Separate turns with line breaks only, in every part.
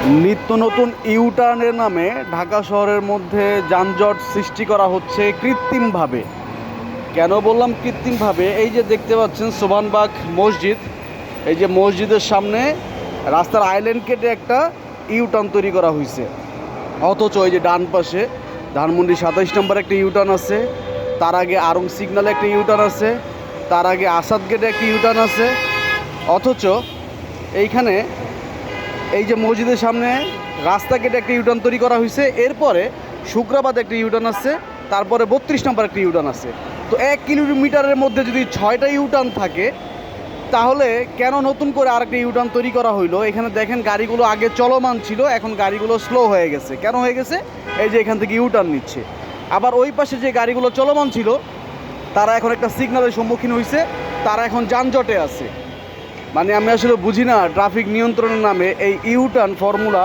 নিত্য নতুন ইউটার্নের নামে ঢাকা শহরের মধ্যে যানজট সৃষ্টি করা হচ্ছে কৃত্রিমভাবে। কেন বললাম কৃত্রিমভাবে? এই যে দেখতে পাচ্ছেন সোবহানবাগ মসজিদ, এই যে মসজিদের সামনে রাস্তার আইল্যান্ড কেটে একটা ইউটার্ন তৈরি করা হয়েছে, অথচ এই যে ডান পাশে ধানমন্ডি 27 নম্বর একটা ইউটার্ন আছে, তার আগে আরং সিগনালে একটা ইউটার্ন আছে, তার আগে আসাদ গেটে একটা ইউটার্ন আছে। অথচ এইখানে এই যে মসজিদের সামনে রাস্তা কেটে একটা ইউটার্ন তৈরি করা হয়েছে, এরপরে শুক্রাবাদে একটা ইউটার্ন আছে, তারপরে 32 নম্বর একটা ইউটার্ন আছে। তো 1 কিলোমিটারের মধ্যে যদি 6টা ইউটার্ন থাকে, তাহলে কেন নতুন করে আরেকটা ইউটার্ন তৈরি করা হইলো? এখানে দেখেন গাড়িগুলো আগে চলমান ছিল, এখন গাড়িগুলো স্লো হয়ে গেছে। কেন হয়ে গেছে? এই যে এখান থেকে ইউটার্ন নিচ্ছে। আবার ওই পাশে যে গাড়িগুলো চলমান ছিল, তারা এখন একটা সিগন্যালের সম্মুখীন হয়েছে, তারা এখন যানজটে আছে। মানে আমি আসলে বুঝি না, ট্রাফিক নিয়ন্ত্রণের নামে এই ইউটার্ন ফর্মুলা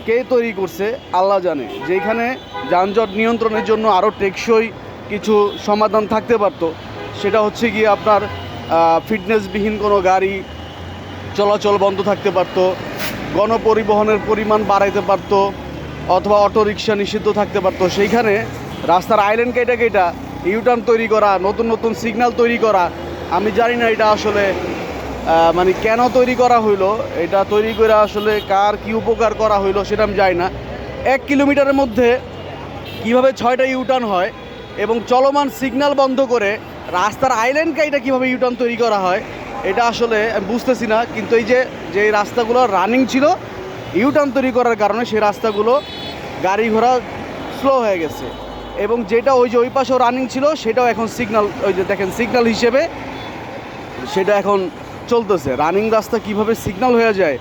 কে তৈরি করছে আল্লাহ জানে। যেখানে যানজট নিয়ন্ত্রণের জন্য আরও টেকসই কিছু সমাধান থাকতে পারত, সেটা হচ্ছে গিয়ে আপনার ফিটনেসবিহীন কোনো গাড়ি চলাচল বন্ধ থাকতে পারতো, গণপরিবহনের পরিমাণ বাড়াইতে পারতো, অথবা অটোরিকশা নিষিদ্ধ থাকতে পারতো। সেইখানে রাস্তার আইল্যান্ড কেটে কেটা ইউটার্ন তৈরি করা, নতুন নতুন সিগন্যাল তৈরি করা, আমি জানি না এটা আসলে মানে কেন তৈরি করা হইলো। এটা তৈরি করে আসলে কার কি উপকার করা হইলো সেটা আমি জানি না। 1 কিলোমিটারের মধ্যে কিভাবে 6টা ইউটার্ন হয় এবং চলমান সিগন্যাল বন্ধ করে রাস্তার আইল্যান্ড কাইটা কীভাবে ইউটার্ন তৈরি করা হয়, এটা আসলে আমি বুঝতেছি না। কিন্তু এই যে রাস্তাগুলো রানিং ছিল, ইউটার্ন তৈরি করার কারণে সেই রাস্তাগুলো গাড়ি ঘোড়া স্লো হয়ে গেছে, এবং যেটা ওই যে ওই পাশেও রানিং ছিল সেটাও এখন সিগন্যাল, ওই যে দেখেন সিগন্যাল হিসেবে সেটা এখন চলতেছে। রানিং রাস্তা কিভাবে সিগন্যাল হয়ে যায়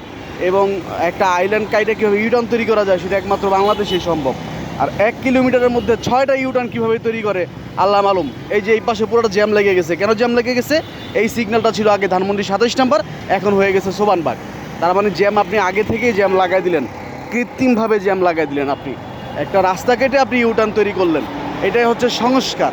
এবং একটা আইল্যান্ড কাইটে কীভাবে ইউটার্ন তৈরি করা যায়, সেটা একমাত্র বাংলাদেশেই সম্ভব। আর 1 কিলোমিটারের মধ্যে 6টা ইউটার্ন কীভাবে তৈরি করে আল্লাহ মালুম। এই যে এই পাশে পুরোটা জ্যাম লেগে গেছে। কেন জ্যাম লেগে গেছে? এই সিগন্যালটা ছিল আগে ধানমন্ডি 27 নম্বর, এখন হয়ে গেছে সোবহানবাগ। তার মানে জ্যাম আপনি আগে থেকেই জ্যাম লাগাই দিলেন, কৃত্রিমভাবে জ্যাম লাগাই দিলেন। আপনি একটা রাস্তা কেটে আপনি ইউটার্ন তৈরি করলেন, এটাই হচ্ছে সংস্কার।